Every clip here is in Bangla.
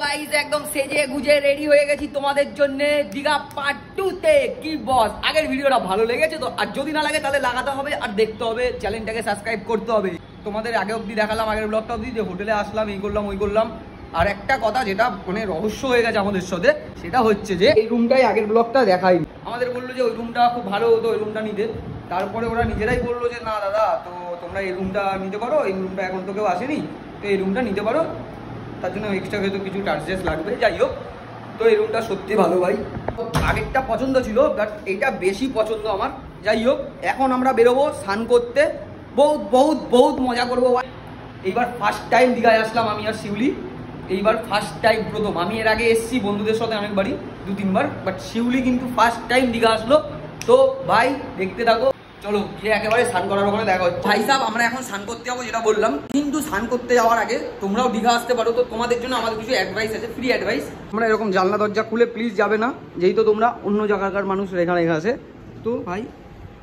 গাইস একদম সেজে গুজে রেডি হয়ে গেছি তোমাদের জন্য দীঘা পার্ট 2 তে। কি বস, আগের ভিডিওটা ভালো লেগেছে তো? আর যদি না লাগে তাহলে লাগাতে হবে আর দেখতে হবে, চ্যানেলটাকে সাবস্ক্রাইব করতে হবে। তোমাদের আগে অবধি দেখালাম, আগের ব্লগটা অবধি, যে হোটেলে আসলাম, এই করলাম ওই করলাম। আর একটা কথা যেটা মানে রহস্য হয়ে গেছে আমাদের সাথে, সেটা হচ্ছে যে এই রুমটাই আগের ব্লগটা দেখাইনি। আমাদের বললো যে ওই রুমটা খুব ভালো হতো, ওই রুমটা নিতে। তারপরে ওরা নিজেরাই বললো যে না দাদা, তো তোমরা এই রুমটা নিতে পারো, এই রুমটা এখন তো কেউ আসেনি, তো এই রুমটা নিতে পারো, তার জন্য এক্সট্রা হয়তো কিছু চার্জেস লাগবে। যাই হোক, তো এই রুমটা সত্যি ভালো ভাই। আগেরটা পছন্দ ছিল, বাট এইটা বেশি পছন্দ আমার। যাই হোক, এখন আমরা বেরোবো স্নান করতে, বহুত বহুত বহুত মজা করবো। এইবার ফার্স্ট টাইম দীঘায় আসলাম আমি আর শিউলি, এইবার ফার্স্ট টাইম, প্রথম। আমি এর আগে এসেছি বন্ধুদের সাথে অনেকবারই, 2-3 বার, বাট শিউলি কিন্তু ফার্স্ট টাইম দীঘা আসলো। তো ভাই দেখতে থাকো, চলো গিয়ে একেবারে স্নান করার ওখানে দেখা হচ্ছে। ভাই সাহেব, আমরা এখন স্নান করতে যাবো যেটা বললাম, কিন্তু স্নান করতে যাওয়ার আগে তোমরাও দীঘা আসতে পারো, তো তোমাদের জন্য আমাদের কিছু অ্যাডভাইস আছে, ফ্রি অ্যাডভাইস। আমরা এরকম জানলা দরজা খুলে প্লিজ যাবে না, যেহেতু তোমরা অন্য জায়গাকার মানুষ এখানে আসে। তো ভাই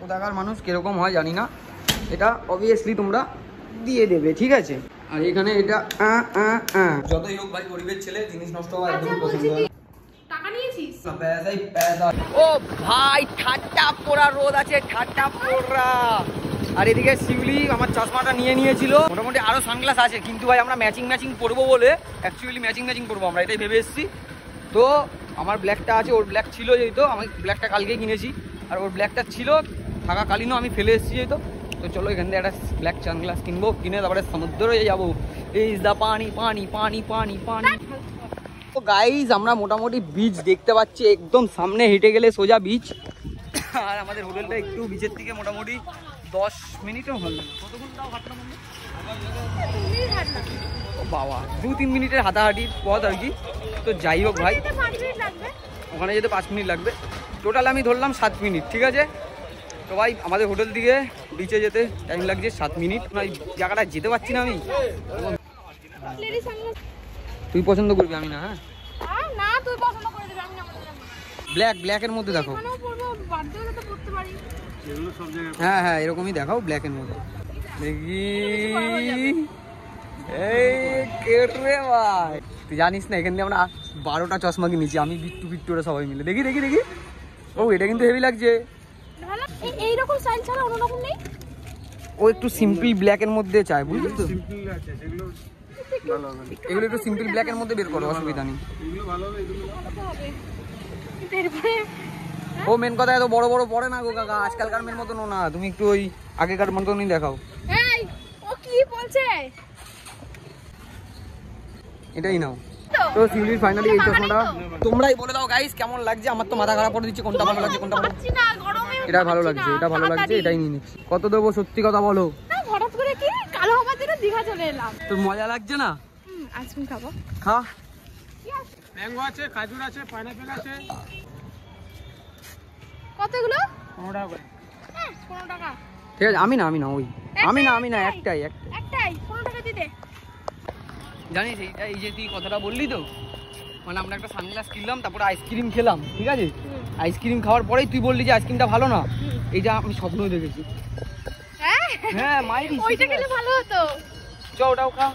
ওটাকার মানুষ কিরকম হয় জানি না, এটা অবভিয়াসলি তোমরা দিয়ে দেবে, ঠিক আছে? আর এখানে এটা যতই হোক ভাই, গরিবের ছেলে, জিনিস নষ্ট হওয়া একদম পছন্দ হয়। ও ভাই, ঠাট্টা পোড়া রোদ আছে, ঠাট্টা পোড়া। আর এদিকে শিউলি আমার চশমাটা নিয়ে নিয়েছিল, মোটামুটি আরো সানগ্লাস আছে, কিন্তু ভাই আমরা ম্যাচিং পরবো বলে, অ্যাকচুয়ালি ম্যাচিং পরবো আমরা, এটাই ভেবে এসেছি। তো আমার ব্ল্যাকটা আছে, ওর ব্ল্যাক ছিল যেহেতু, আমি ব্ল্যাকটা কালকেই কিনেছি, আর ওর ব্ল্যাকটা ছিল থাকাকালীনও আমি ফেলে এসেছি যেহেতু। তো চলো এখান থেকে একটা ব্ল্যাক সানগ্লাস কিনবো, কিনে তারপরে সমুদ্রে যাবো। এই দা পানি পানি পানি পানি পানি। তো গাইজ আমরা মোটামুটি বিচ দেখতে পাচ্ছি, একদম সামনে হেঁটে গেলে সোজা বিচ। আর আমাদের হোটেলটা একটু বিচের থেকে মোটামুটি 10 মিনিটও হল না, কতক্ষণ তাও হাঁটলাম বাবা, 2-3 মিনিটের হাঁটাহাঁটির পথ আর কি। তো যাই হোক ভাই, ওখানে যেতে 5 মিনিট লাগবে, টোটাল আমি ধরলাম 7 মিনিট, ঠিক আছে? তো ভাই আমাদের হোটেল থেকে বিচে যেতে টাইম লাগছে 7 মিনিট। না, এই জায়গাটা যেতে পারছি না আমি। তুই পছন্দ করবি, আমি না? হ্যাঁ, ব্ল্যাকের মধ্যে দেখো। হ্যাঁ হ্যাঁ, এরকমই দেখাও ব্ল্যাকের মধ্যে। দেখি ভাই, তুই জানিস না এখান থেকে আমরা 12টা চশমা কিনেছি, আমি বিট্টু ওরা সবাই মিলে। দেখি দেখি দেখি, ও এটা কিন্তু হেভি লাগছে। ও একটু সিম্পল ব্ল্যাকের মধ্যে চায়, বুঝলি তো? এগুলো একটু সিম্পল ব্ল্যাকের মধ্যে বের করো, অসুবিধা নেই। ও মেন কথা, এত বড় বড় পড়ে না গো কাকা, আজকালকার মেয়ের মতন না, তুমি একটু ওই আগেকার মতনই দেখাও। ও কি বলছে, এটাই নাও। তো শিউলির ফাইনালি এই চশমাটা, তোমরাই বলে দাও গাইস কেমন লাগছে। আমার তো মাথা খারাপ করে দিচ্ছে, কোনটা ভালো লাগছে কোনটা ভালো। এটা ভালো লাগছে, এটা ভালো লাগছে, এটাই নিয়ে নিচ্ছি। কত দেবো সত্যি কথা বলো? হঠাৎ করে কি কালো হবার জন্য দীঘা চলে এলাম। তোর মজা লাগছে না? আইসক্রিম খাবো, খা। ম্যাঙ্গো আছে, খাজুর আছে, পাইনাপেল আছে। কতগুলো? 15 টাকা করে। 15 টাকা। ঠিক আছে, আমি না ওই আমি না একটাই 15 টাকা দিতে। জানিস এই যে তুই কথাটা বললি তো, মানে আমরা একটা সানগ্লাস কিনলাম, তারপরে আইসক্রিম খেলাম, ঠিক আছে? আইসক্রিম খাওয়ার পরেই তুই বললি যে আইসক্রিমটা ভালো না। এইটা আমি স্বপ্নই দেখেছি। হ্যাঁ মাইরি, ওইটা খেলে ভালো হতো। চ ওটাও খা।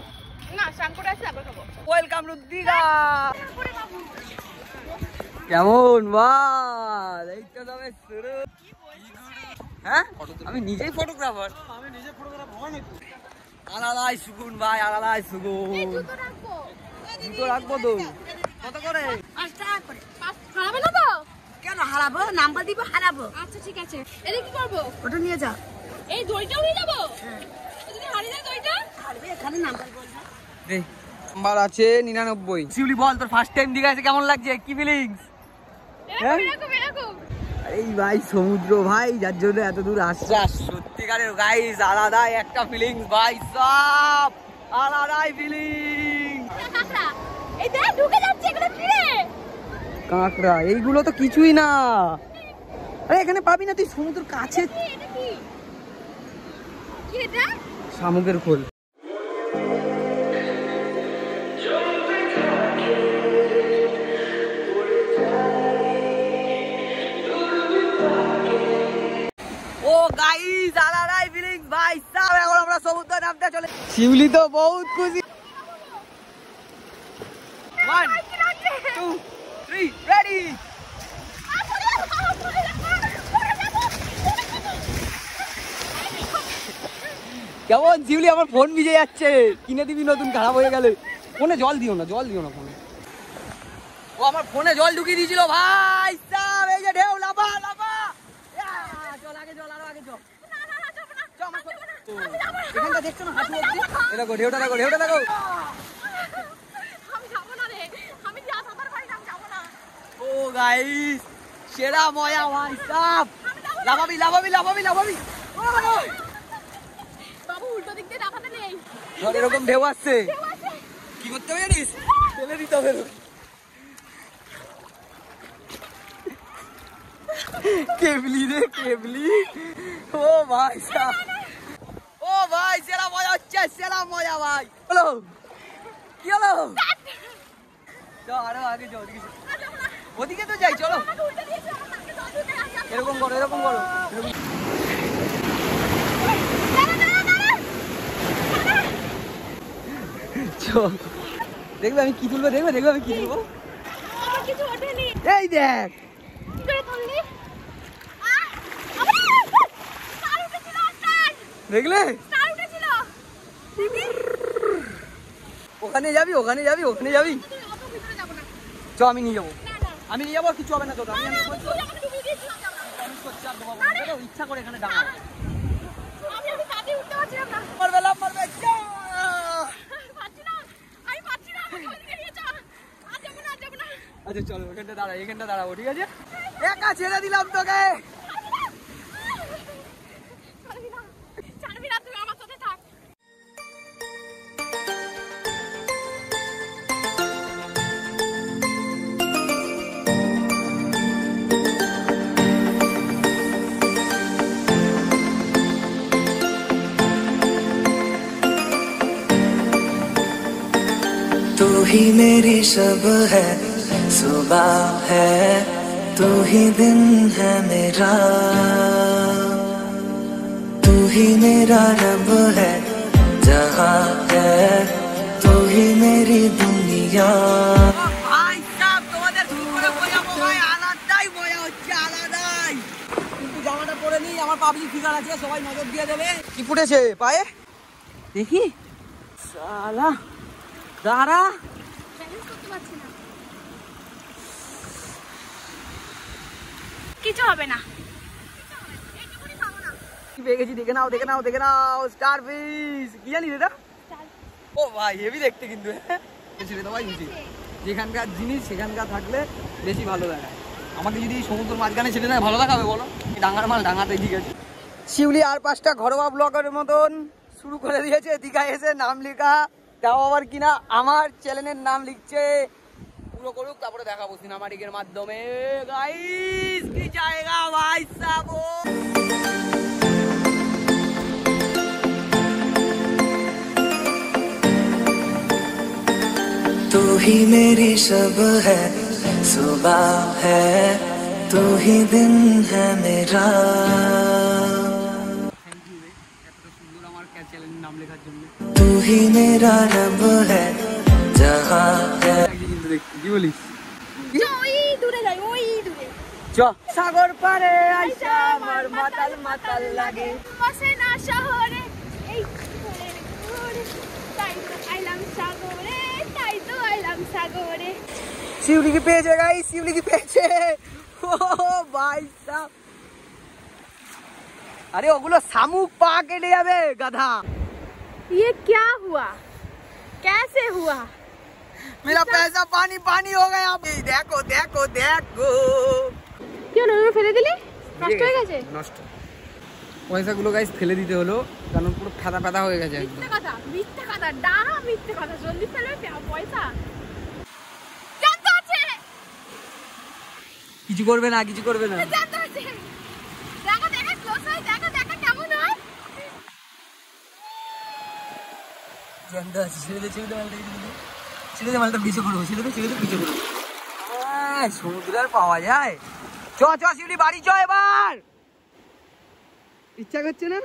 না, স্নান করে আসি তারপর খাবো। Welcome to Digha. কেমন বল? এইটা তবে শুরু। হ্যাঁ, আমি নিজেই ফটোগ্রাফার। আমি নিজে ফটোগ্রাফার হয় নাকি? আলাদাই সুগুন ভাই, আলাদাই সুগুন। জুতো রাখবো তো। কত করে? 5 টাকা করে। হারাবে না তো? কেন হারাবো? নাম্বার দিব, হারাবো। আচ্ছা ঠিক আছে। এটা কি করবো? ওটা নিয়ে যা। এই দড়িটাও নিয়ে যাবো? যদি হারিয়ে যায় দড়িটা? হারবে, এখানে নাম্বার বলবে। দে, নাম্বার আছে 99। শিউলি বল, তোর ফার্স্ট টাইম দীঘা এসে কেমন লাগছে, কি ফিলিংস? এরকম। এই ভাই সমুদ্র ভাই, যার জন্য এত দূর আসছে, সত্যিকারের গাইস আলাদাই একটা ফিলিংস ভাই, সব আলাদাই ফিলিংস। এই দেখ ঢুকে যাচ্ছে, এগুলো কি রে? কাঁকড়া, এইগুলো তো কিছুই না। আরে এখানে পাবি না, তুই সমুদ্র কাছে। এটা কি? কি এটা? শামুকের খোল। ও গাইস আলাদাই ফিলিংস ভাই, সব এখন আমরা সমুদ্রে নামতে চলে। শিউলি তো বহুত খুশি। 1 2 3 রেডি। কেমন শিউলি? আমার ফোন ভিজে যাচ্ছে, কিনে দিবি নতুন, খারাপ হয়ে গেলে। ফোনে জল দিও না, জল দিও না ফোনে। ও আমার ফোনে জল ঢুকিয়ে দিয়েছিল ভাই সাহেব। এই যে ঢেউ, লাফা লাফা। চল আগে, চল আরো আগে, চল। এখানটা দেখছো না হাঁটু অবধি? এই দেখো ঢেউটা, দেখো ঢেউটা, দেখো। ও গাইস, সেরা মজা ভাই সাহেব। লাফাবি লাফাবি লাফাবি লাফাবি। বাবু উল্টো দিক দিয়ে লাফাতে নেই। ধর এরকম ঢেউ আসছে, কি করতে হবে জানিস? ফেলে দিতে হবে। কেবলি রে কেবলি। ও ভাই সাহেব, ও ভাই সেরা মজা হচ্ছে, সেরা মজা ভাই। হলো কি হলো? চল আরো আগে যাও, ওদিকে তো যাই, চলো। এরকম করো, এরকম করো, এরকম। চল দেখবে আমি কি তুলবো, দেখবে দেখবে আমি কি তুলবো। কিছু ওঠেনি। এই দেখ, কি করে তুললি? দেখলে? স্টার উঠেছিল। ওখানে যাবি, ওখানে যাবি, ওখানে যাবি। তুই অত ভিতরে যাব না। চ আমি নিয়ে যাবো, না না। আমি নিয়ে যাবো, কিছু হবে না তোর। আমি তুই আমাকে ডুবিয়ে দিয়েছিস যাব না। ইচ্ছা করে এখানে দাঁড়া। আমি কাঁধে উঠতে পারছিলাম না। মারবে লাভ মারবে। পাচ্ছি না। আমি পাচ্ছি না। আমাকে ওদিকে নিয়ে চল। আর যাব না, আর যাব না। আচ্ছা চলো, এখানটা দাঁড়া, এখানটা দাঁড়াবো, ঠিক আছে? একা ছেড়ে দিলাম তোকে। ছাড়বি না। ছাড়বি না, তুই আমার সাথে থাক। तू ही मेरी सब है, सुबह है, तू ही दिन है मेरा, तू ही मेरा रब है, जहाँ है तू ही मेरी दुनिया। ভাই সাহেব, তোমাদের কি করে বোঝাবো ভাই, আলাদাই মজা হচ্ছে, আলাদাই। কিন্তু জামাটা পরে নি, আমার পাবলিক ফিগার আছে, সবাই নজর দিয়ে দেবে। কি ফুটেছে পায়ে দেখি? শালা দাঁড়া, ব্যালেন্স করতে পারছি না। কিছু হবে না। এইটুকুনি পাবো না। কি পেয়ে গেছি, দেখে নাও দেখে নাও দেখে নাও। স্টার ফিশ, কি জানিস এটা? ও ভাই হেভি দেখতে কিন্তু। ছেড়ে দেওয়াই উচিত, যেখানকার জিনিস সেখানকার থাকলে বেশি ভালো দেখায়। আমাকে যদি সমুদ্রের মাঝখানে ছেড়ে দেয় ভালো দেখাবে বলো? ডাঙার মাল ডাঙাতে, ঠিক আছে। শিউলি আর 5টা ঘরোয়া ব্লগের মতন শুরু করে দিয়েছে, দীঘায় এসে নাম লেখা। তাও আবার কিনা আমার চ্যানেলের নাম লিখছে। পুরো করুক, তারপরে দেখাবো সিনেমাটিকের মাধ্যমে। গাইস কি জায়গা ভাই সাহেব। तू ही मेरी सब है, सुबह है, तू ही दिन है मेरा। থ্যাংক ইউ রে, এত সুন্দর আমার চ্যানেলের নাম লেখার জন্য। तू ही मेरा रब है, जहाँ है। কিন্তু দেখ কি বলিস? ওই দূরে যাই, ওই দূরে। চ সাগর পারে আইসা আমার মাতাল মাতাল লাগে। বসে না শহরে, এই ঘরে ঘরে, তাই তো আইলাম সাগরে, তাই তো আইলাম সাগরে। শিউলি কি পেয়েছে গাইস, শিউলি কি পেয়েছে। ও ভাই সাহেব, আরে ওগুলো শামুক, পা কেটে যাবে গাধা। ये क्या हुआ, कैसे हुआ? मेरा पैसा पानी पानी हो गया। देखो देखो देखो, কি হলো, ফেলে দিলি? নষ্ট হয়ে গেছে? নষ্ট। পয়সাগুলো গাইস ফেলে দিতে হলো, কারণ পুরো ফেদা ফেদা হয়ে গেছে একদম। মিথ্যে কথা, ডাহা মিথ্যে কথা। জলদি ফেলবে পয়সা। জানতে আছে, কিছু করবে না, কিছু করবে না। জানতে আছে। দেখো দেখো, ক্লোজ হয়, দেখো দেখো কেমন হয়। জানতে আছে, ছেড়ে দে, ছেড়ে দে মালটা, ছেড়ে দে মালটা, পিছে করবো, ছেড়ে দে, ছেড়ে দে, পিছে করবো। সমুদ্রে আর পাওয়া যায়? চ চ শিউলি বাড়ি চ এবার। ইচ্ছা করছে না?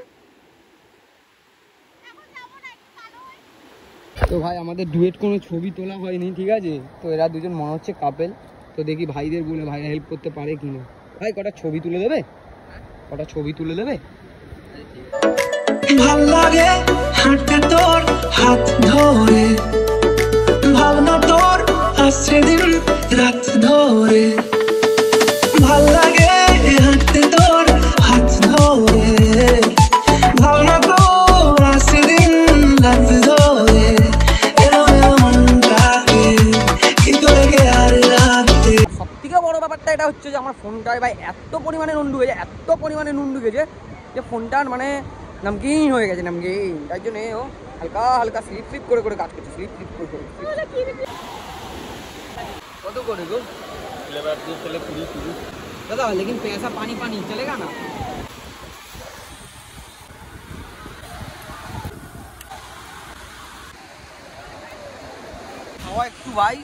এখন যাবো না, একটু কালো হয়। তো ভাই আমাদের ডুয়েট কোনো ছবি তোলা হয়নি, ঠিক আছে? তো এরা দুজন মনে হচ্ছে কাপেল। তো দেখি ভাইদের বলে ভাইরা হেল্প করতে পারে কিনা। ভাই কটা ছবি তুলে দেবে? কটা ছবি তুলে দেবে? ভাল লাগে হাঁটতে তোর হাত ধরে, ভাবনা তোর আসছে দিন রাত ধরে। ভাল লাগে হাঁটতে তোর হাত ধরে, ভাবনা তোর আসছে দিন রাত ধরে। সব থেকে বড় ব্যাপারটা এটা হচ্ছে যে আমার ফোনটায় ভাই এত পরিমাণে নুন ঢুকেছে, এত পরিমাণে নুন ঢুকেছে যে ফোনটার মানে নামকিন হয়ে গেছে, নামকিন। তাই জন্য ও হালকা হালকা স্লিপ স্লিপ করে করে কাজ করছে, স্লিপ স্লিপ করে করে। কত করে গো? लेबर 2 चले 20 दादा लेकिन पैसा पानी पानी चलेगा ना? খাওয়া একটু ভাই।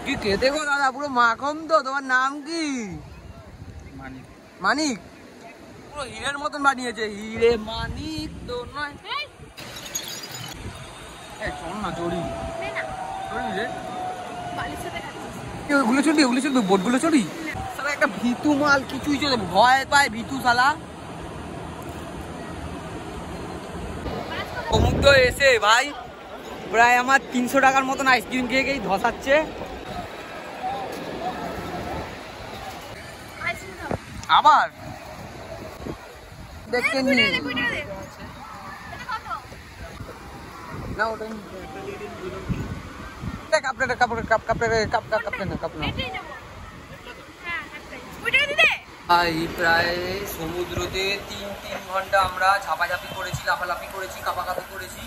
কি খেতে গো দাদা, পুরো মাখন তো। তোমার নাম কি? मानिक মানিক। পুরো হীরের মতন বানিয়েছে, হীরে মানিক তো নয়। চল না চড়ি চড়ি রে, ওগুলো চড়বি, ওগুলো চড়বি, বোটগুলো চড়ি। সালা একটা ভিতু মাল, কিছুই চলে ভয় পায় ভিতু শালা। সমুদ্র এসে ভাই প্রায় আমার 300 টাকার মতন আইসক্রিম খেয়ে খেয়ে ধসাচ্ছে। আবার দেখতে নি না ওটা প্রায় সমুদ্রতে 3 ঘন্টা আমরা ঝাপাঝাপি করেছি, লাফালাফি করেছি, কাপাকাপি করেছি।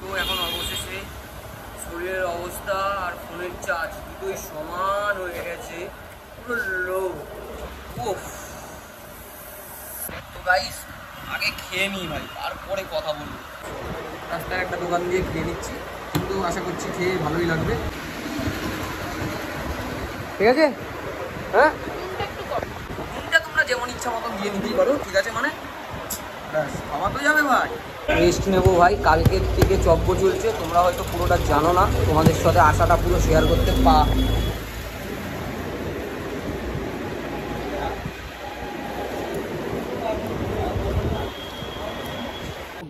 তো এখন অবশেষে শরীরের অবস্থা আর ফোনের চার্জ দুটোই সমান হয়ে গেছে, পুরো লো। তো গাইস আগে খেয়ে নিই ভাই, তারপরে কথা বলবো। রাস্তায় একটা দোকান দিয়ে খেয়ে নিচ্ছি, কিন্তু আশা করছি খেয়ে ভালোই লাগবে। ঠিক আছে? হ্যাঁ, নুনটা তোমরা যেমন ইচ্ছা মতন দিয়ে নিতেই পারো, ঠিক আছে? মানে খাওয়া তো যাবে ভাই। রেস্ট নেবো ভাই, কালকের থেকে চব্য চলছে, তোমরা হয়তো পুরোটা জানো না। তোমাদের সাথে আশাটা পুরো শেয়ার করতে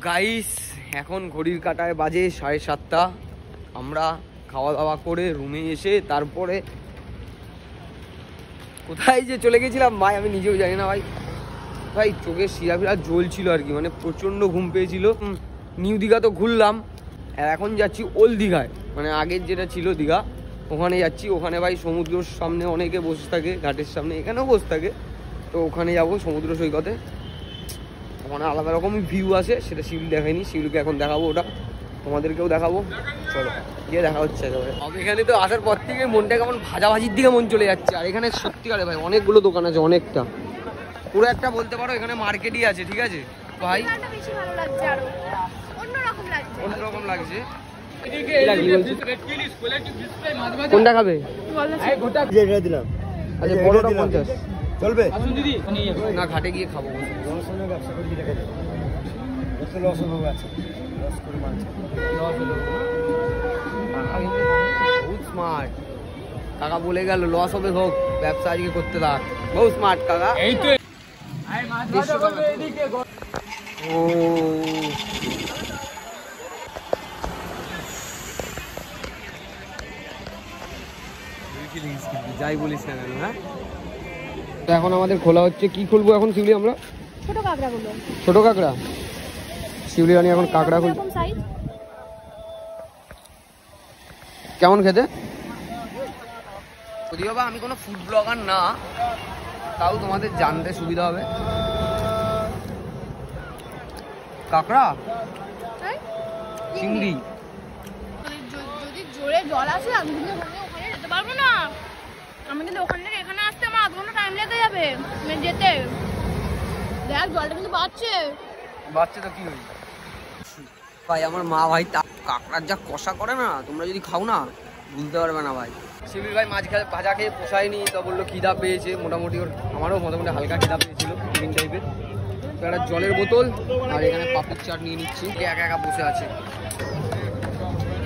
গাইস এখন ঘড়ির কাঁটায় বাজে 7:30। আমরা খাওয়া দাওয়া করে রুমে এসে তারপরে কোথায় যে চলে গেছিলাম ভাই আমি নিজেও জানি না ভাই। ভাই চোখে শিরা ফিরা জ্বলছিল আর কি, মানে প্রচণ্ড ঘুম পেয়েছিল। নিউ দীঘা তো ঘুরলাম, আর এখন যাচ্ছি ওল্ড দীঘায়, মানে আগের যেটা ছিল দীঘা ওখানে যাচ্ছি। ওখানে ভাই সমুদ্রের সামনে অনেকে বসে থাকে, ঘাটের সামনে, এখানেও বসে থাকে। তো ওখানে যাবো সমুদ্র সৈকতে, ওখানে আলাদা রকমই ভিউ আসে, সেটা শিউলি দেখায়নি, শিউলিকে এখন দেখাবো, ওটা তোমাদেরকেও দেখাবো। চলো গিয়ে দেখা হচ্ছে একেবারে। এখানে তো আসার পর থেকে মনটা কেমন ভাজাভাজির দিকে মন চলে যাচ্ছে। আর এখানে সত্যিকারে ভাই অনেকগুলো দোকান আছে, অনেকটা, পুরো একটা বলতে পারো এখানে মার্কেটই আছে, ঠিক আছে ভাই? বেশি ভালো লাগছে, আরো অন্যরকম লাগছে, অন্যরকম লাগছে। কোনটা খাবে? আচ্ছা বড়টা 50 চলবে না, ঘাটে গিয়ে খাবো। বহুত স্মার্ট কাকা, বলে গেল লস হবে হোক, ব্যবসা আজকে করতে থাক। বহুত স্মার্ট কাকা। এই তো ও যাই বলিস না কেন। হ্যাঁ, তো এখন আমাদের খোলা হচ্ছে, কি খুলবো এখন শিউলি? আমরা ছোট কাঁকড়া গুলো, ছোট কাঁকড়া। শিউলি রানি এখন কাঁকড়া খুলছে। কেমন খেতে? যদিও বা আমি কোনো ফুড ব্লগার না, তাও তোমাদের জানতে সুবিধা হবে। কাঁকড়া, চিংড়ি। যদি জোরে জল আসে আমি কিন্তু ওখানে যেতে পারবো না। আমি কিন্তু ওখান থেকে এখানে আসতে আমার 8 ঘন্টা টাইম লেগে যাবে যেতে। দেখ জলটা কিন্তু বাড়ছে। বাচ্চা তো কি হয়েছে ভাই? আমার মা ভাই কাঁকড়ার যা কষা করে না, তোমরা যদি খাও না বুঝতে পারবে না ভাই। শিবির ভাই মাছ ভাজা খেয়ে পোষায়নি, তো বললো খিদা পেয়েছে মোটামুটি। ওর আমারও মোটামুটি হালকা খিদা পেয়েছিল, টিফিন টাইপের। একটা জলের বোতল আর এখানে পাপড়ির চাট নিয়ে নিচ্ছি। একা একা বসে আছে,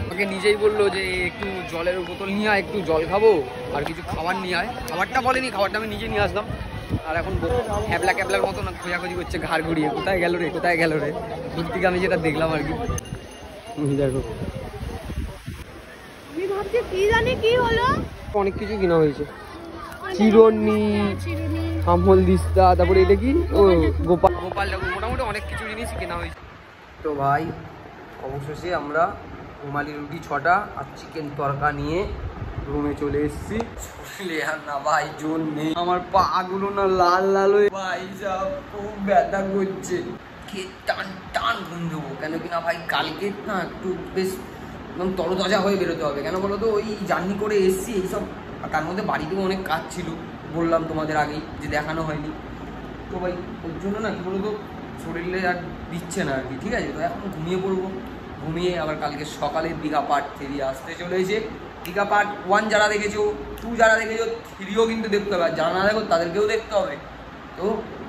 আমাকে নিজেই বললো যে একটু জলের বোতল নিয়ে আয়, একটু জল খাবো আর কিছু খাবার নিয়ে আয়। খাবারটা বলেনি, খাবারটা আমি নিজে নিয়ে আসলাম। আর এখন ক্যাবলা ক্যাবলার মতো না খোঁজাখুঁজি করছে ঘাড় ঘুরিয়ে, কোথায় গেল রে কোথায় গেল রে। দূর থেকে আমি যেটা দেখলাম আর কি। দেখো আমি ভাবছি কি জানি কি হলো, অনেক কিছু কেনা হয়েছে, চিরুনি, আমল দিস্তা, তারপরে এটা কি ও গোপাল গোপাল, মোটামুটি অনেক কিছু জিনিস কেনা হয়েছে। তো ভাই অবশেষে আমরা রুমালি রুটি 6টা আর চিকেন তরকা নিয়ে রুমে চলে এসেছি। আর না ভাই জোর নেই, আমার পা গুলো না লাল লাল হয়ে ভাই সব খুব ব্যথা করছে। খেয়ে টান টান ঘুম দেবো, কেন কিনা ভাই কালকে না একটু বেশ একদম তরতাজা হয়ে বেরোতে হবে। কেন বলো তো, ওই জার্নি করে এসছি এইসব, তার মধ্যে বাড়িতেও অনেক কাজ ছিল, বললাম তোমাদের আগেই যে দেখানো হয়নি। তো ভাই ওর জন্য না কি বলতো শরীরে আর দিচ্ছে না আর কি। ঠিক আছে, তো এখন ঘুমিয়ে পড়বো, ঘুমিয়ে আবার কালকে সকালে দীঘা পার্ট 3 আসতে চলেছে। দীঘা পার্ট 1 যারা দেখেছো, 2 যারা দেখেছো, 3ও কিন্তু দেখতে হবে, আর যারা না দেখো তাদেরকেও দেখতে হবে। তো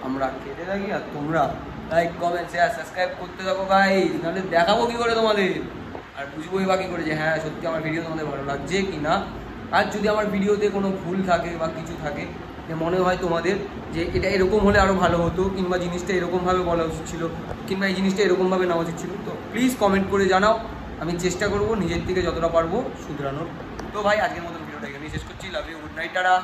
আমরা খেতে থাকি আর তোমরা লাইক কমেন্ট শেয়ার সাবস্ক্রাইব করতে থাকো ভাই, নাহলে দেখাবো কি করে তোমাদের, আর বুঝবোই বা কী করে যে হ্যাঁ সত্যি আমার ভিডিও তোমাদের ভালো লাগছে কি না। আর যদি আমার ভিডিওতে কোনো ভুল থাকে বা কিছু থাকে, যে মনে হয় তোমাদের যে এটা এরকম হলে আরও ভালো হতো, কিংবা জিনিসটা এরকমভাবে বলা উচিত ছিল, কিংবা এই জিনিসটা এরকমভাবে নেওয়া উচিত ছিল, তো প্লিজ কমেন্ট করে জানাও। আমি চেষ্টা করবো নিজের থেকে যতটা পারবো শুধরানোর। তো ভাই আজকের মতন ভিডিওটা এখানেই শেষ করছি। Love you, good night, tata.